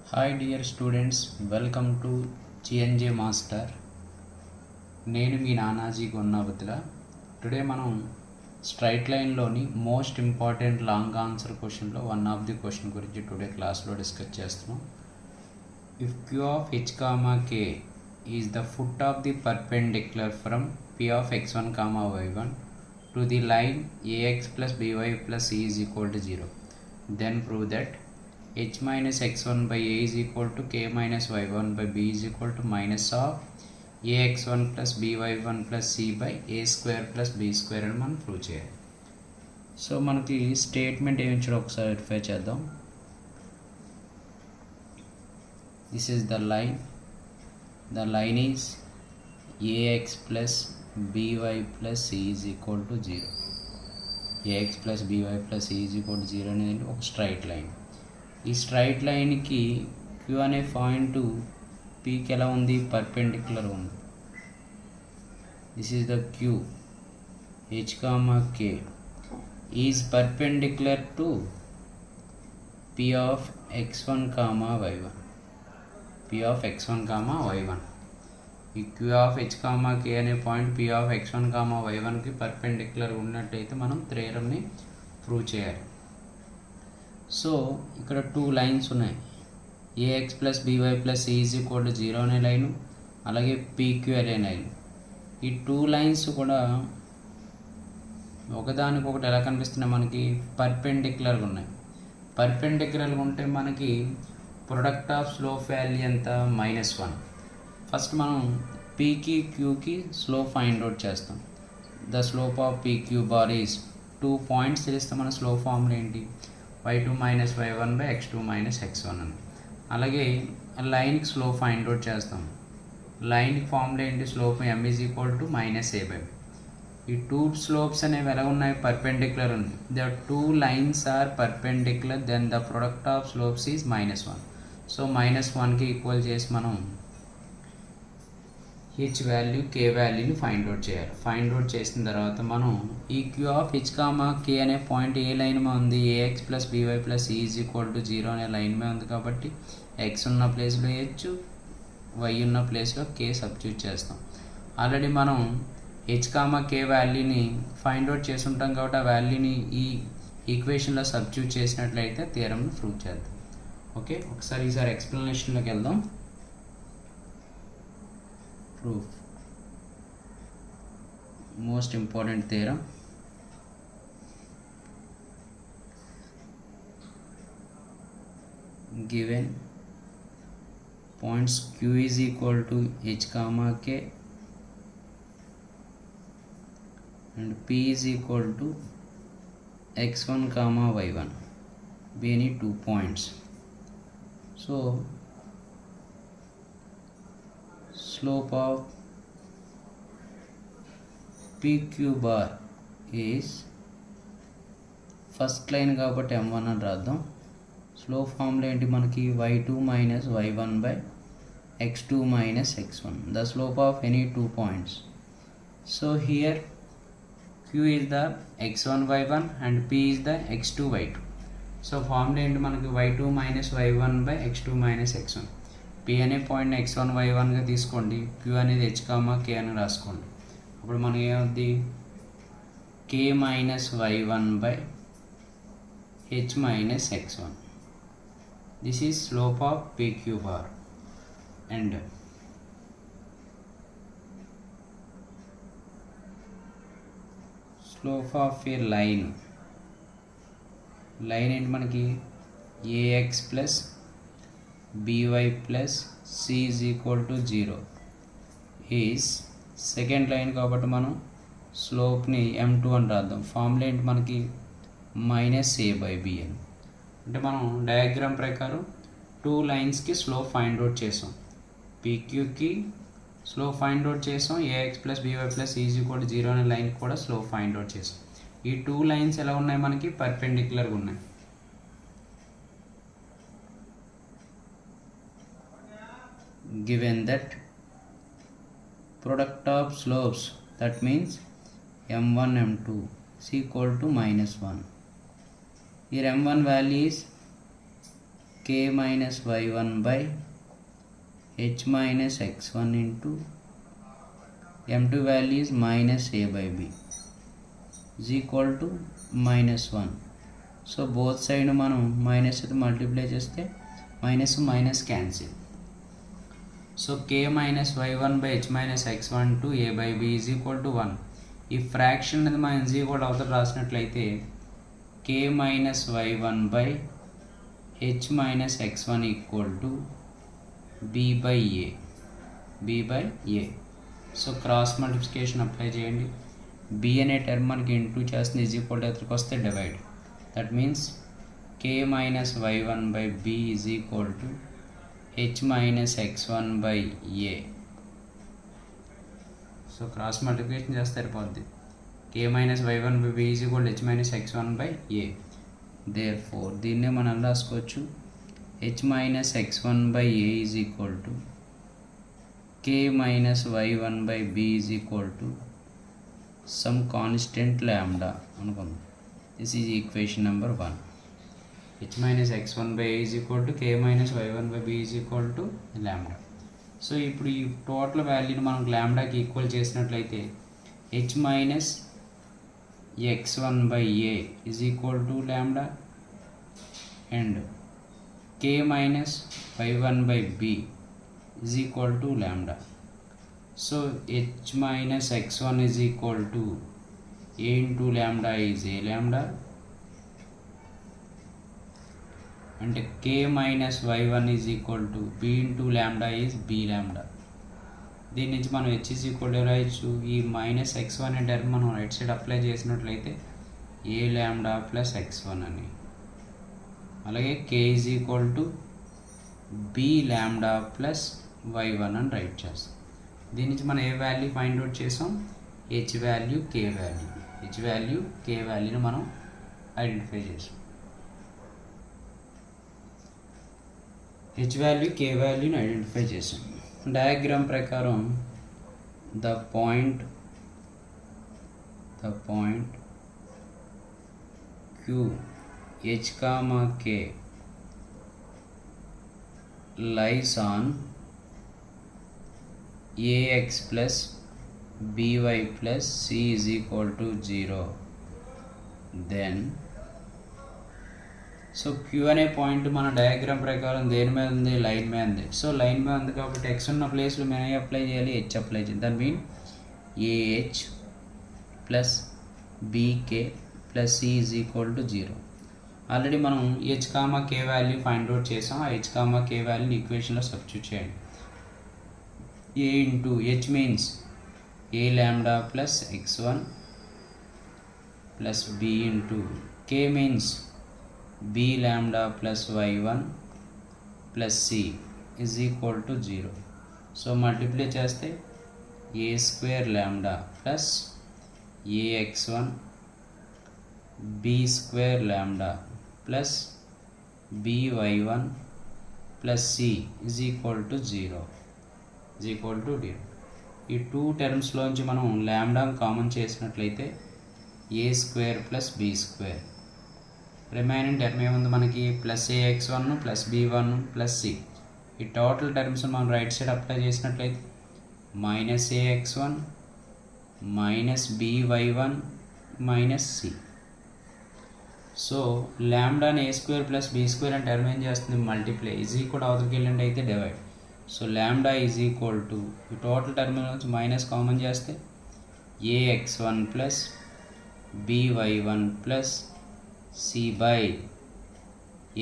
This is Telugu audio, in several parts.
Hi dear students, welcome to GNJ master. నేను మీ నానాజీ గొన్నావతుల. టుడే మనం స్ట్రైట్ లైన్లోని మోస్ట్ ఇంపార్టెంట్ లాంగ్ ఆన్సర్ క్వశ్చన్లో వన్ ఆఫ్ ది క్వశ్చన్ గురించి టుడే క్లాస్లో డిస్కస్ చేస్తున్నాం. If Q of H comma K is the foot of the perpendicular from P of x1 comma y1 to the line ax plus by plus c is equal to 0, then prove that h minus x1 by a is equal to k minus y1 by b is equal to minus of ax1 plus by1 plus c by a square plus b square అని మనం ప్రూవ్ చేయాలి. సో మనకి స్టేట్మెంట్ ఏమి ఇచ్చాడో ఒకసారి వెరిఫై చేద్దాం. This is the line is ax plus by plus c is equal to 0. ax plus by plus c is equal to 0 అనేది ఒక స్ట్రైట్ లైన్. ఈ స్ట్రైట్ లైన్కి క్యూ అనే పాయింట్ పీకి ఎలా ఉంది, పర్పెండిక్యులర్ ఉంది. This is the Q. H comma K is perpendicular to P of x1 comma y1. P of x1 comma y1. ఈ Q of H comma K అనే point P of x1 comma y1కి పర్పెండిక్యులర్ ఉన్నట్టయితే మనం థియరమ్ని ప్రూవ్ చేయాలి. సో ఇక్కడ టూ లైన్స్ ఉన్నాయి. ax plus by plus c is equal to 0 అనే లైను, అలాగే pq అనే లైన్. ఈ టూ లైన్స్ కూడా ఒకదానికొకటి ఎలా కనిపిస్తున్నాయి, మనకి పర్పెండిక్యులర్గా ఉన్నాయి. పర్పెండిక్యులర్గా ఉంటే మనకి ప్రొడక్ట్ ఆఫ్ స్లోప్ వాల్యూ ఎంత, -1. ఫస్ట్ మనం పీకి క్యూకి స్లోప్ ఫైండ్ అవుట్ చేస్తాం. The slope of pq bar is 2 points తెలిస్తే మన స్లోప్ ఫార్ములా ఏంటి, y2 minus y1 by x2 minus x1 అని. అలాగే లైన్కి స్లోప్ ఫైండ్ అవుట్ చేస్తాం. లైన్కి ఫార్ములా ఏంటి, slope m is equal to -a/b. ఈ టూ స్లోప్స్ అనేవి ఎలా ఉన్నాయి, పర్పెండిక్యులర్ ఉంది. The two lines are perpendicular, then the product of slopes is -1. So -1కి ఈక్వల్ చేసి మనం హెచ్ వాల్యూ కే వాల్యూని ఫైండ్ అవుట్ చేయాలి. ఫైండ్ అవుట్ చేసిన తర్వాత మనం ఈ Q of H comma K అనే పాయింట్ ఏ లైన్ మీద ఉంది, ax plus by plus c is equal to 0 అనే లైన్ మీద ఉంది. కాబట్టి x ఉన్న ప్లేస్లో h, y ఉన్న ప్లేస్లో k సబ్స్టిట్యూట్ చేస్తాం. ఆల్రెడీ మనం హెచ్ కామా కే వాల్యూని ఫైండ్ అవుట్ చేసి ఉంటాం కాబట్టి ఆ వాల్యూని ఈ ఈక్వేషన్లో సబ్స్టిట్యూట్ చేసినట్లయితే థియరమ్ని ప్రూవ్ చేద్దాం. ఓకే, ఒకసారి ఈసారి ఎక్స్ప్లెనేషన్లోకి వెళ్దాం. Proof. Most important theorem. Given points q is equal to h comma k and p is equal to x1 comma y1, be any 2 points. So slope of pq bar is first line కాబట్టి m1 అని రాద్దాం. స్లోప్ ఫార్ములా ఏంటి మనకి, y2 minus y1 by x2 minus x1, the slope of any 2 points. So here q is the x1 y1 and p is the x2 y2. So formula ఏంటి మనకి, y2 minus y1 by x2 minus x1. p అనే పాయింట్ x1 y1గా తీసుకోండి, q అనేది h కామా k అని రాసుకోండి. అప్పుడు మనకి ఏమవుద్ది, k minus y1 by h minus x1. This is slope of pq bar. And slope of A line ఏంటి మనకి, ax plus by plus c is equal to 0 is second line కాబట్టి మనం స్లోప్ని m2 అని రాద్దాం. ఫార్ములా ఏంటి మనకి, -a/b అని. అంటే మనం డయాగ్రామ్ ప్రకారం టూ లైన్స్కి స్లోప్ ఫైండ్ అవుట్ చేసాం. pqకి స్లోప్ ఫైండ్ అవుట్ చేసాం, ax plus by plus c is equal to 0 అనే లైన్కి కూడా స్లోప్ ఫైండ్ అవుట్ చేసాం. ఈ టూ లైన్స్ ఎలా ఉన్నాయి, మనకి పర్పెండిక్యులర్గా ఉన్నాయి. Given that product of slopes, that means m1 m2 is equal to -1. Here m1 value is k minus y1 by h minus x1 into m2 value is minus a by b is equal to minus 1. So both side మనం మైనస్ అయితే మల్టిప్లై చేస్తే minus minus cancel. So k minus y1 by h minus x1 to a by b is equal to 1. ఈ ఫ్రాక్షన్ అనేది మనం is equal to అవతల రాసినట్లయితే k minus y1 by h minus x1 equal to b by a. So cross multiplication apply చేయండి. b అనే టర్మ్ మనకి ఇంటూ చేస్తుంది ఈజ్ ఈక్వల్ టు ఎక్కడికి వస్తే divide. That means k minus y1 by b is equal to h minus x1 by a. So cross multiplication చేస్తే సరిపోద్ది. k minus y1 by b is equal to h minus x1 by a. Therefore దీన్నే మనం రాసుకోవచ్చు h minus x1 by a is equal to k minus y1 by b is equal to some constant lambda అనుకుందాం. This is equation number 1. h minus x1 by a is equal to k minus y1 by b is equal to lambda. So ఇప్పుడు ఈ టోటల్ వాల్యూని మనం లాంబ్డాకి ఈక్వల్ చేసినట్లయితే h minus x1 by a is equal to lambda and k minus y1 by b is equal to lambda. So h minus x1 is equal to a into lambda is a lambda and k minus y1 is equal to b into lambda is b lambda. దీని నుంచి మనం h is equal to రాయొచ్చు. ఈ మైనస్ x1 అనే టర్మ్ మనం రైట్ సైడ్ అప్లై చేసినట్లయితే a lambda plus x1 అని, అలాగే k is equal to b lambda plus y1 అని రైట్ చేస్తాం. దీని నుంచి మనం ఏ వాల్యూ ఫైండ్ అవుట్ చేసాం? h value k value. h value k వాల్యూని మనం ఐడెంటిఫై చేసాం. h వాల్యూ k వాల్యూని ఐడెంటిఫై చేసాం. డయాగ్రామ్ ప్రకారం the point q h comma k lies on ax plus by plus c is equal to 0. then so Q అనే పాయింట్ మన డయాగ్రామ్ ప్రకారం దేని మీద ఉంది? లైన్ మీద ఉంది. సో లైన్ మీద ఉంది కాబట్టి ఎక్స్ ఉన్న ప్లేస్లో మనం ఏ అప్లై చేయాలి? హెచ్ అప్లై చేయాలి. That mean AH plus BK plus C is equal to 0. Already మనం H comma K value find out చేసాం. ఆ హెచ్ కామా కే వాల్యూని ఈక్వేషన్లో సబ్స్టిట్యూట్ చేయండి. A into H means A lambda plus x1 plus B into K means b lambda plus y1 plus c is equal to 0. So multiply చేస్తే a square lambda plus ax1 b square lambda plus by1 plus c is equal to 0 is equal to 0. ఈ టూ టర్మ్స్లోంచి మనం ల్యాండా కామన్ చేసినట్లయితే a square plus b square, remaining term ఏముంది మనకి? Plus ax1 plus b1 plus c. ఈ టోటల్ టర్మ్స్ మనం రైట్ సైడ్ అప్లై చేసినట్లయితే minus ax1 minus by1 minus c. So ల్యాండాని a square plus b square అని టర్మ్ ఏం చేస్తుంది? మల్టిప్లై. ఈజ్ ఈక్వల్ అవతలకి వెళ్ళండి అయితే divide. So lambda is equal to ఈ టోటల్ టర్మ్ నుంచి మైనస్ కామన్ చేస్తే ax1 plus by1 plus c by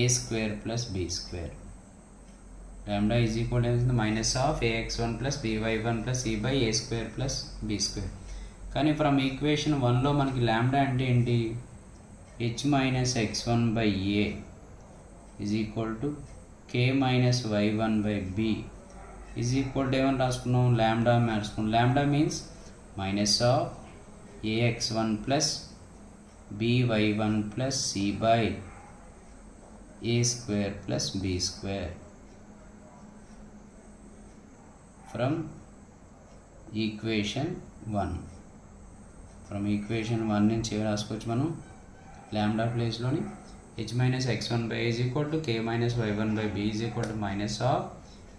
a square plus b square. lambda is equal to minus of ax1 plus by1 plus c by a square plus b square. కానీ ఫ్రమ్ ఈక్వేషన్ 1లో మనకి ల్యాండా అంటే ఏంటి? h minus x1 by a is equal to k minus y1 by b is equal to ఏమని రాసుకున్నాం? ల్యాండా రాసుకున్నాం. ల్యాండా means minus of ax1 plus by1 plus c by a square plus b square from equation 1. From equation 1 నుంచి ఏం రాసుకోవచ్చు మనం? ల్యాండా ప్లేస్లోని h minus x1 by a is equal to k minus y1 by b is equal to minus of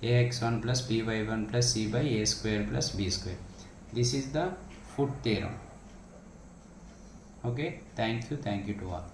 ax1 plus by1 plus c by a square plus b square. This is the Foote theorem. Okay, thank you to all.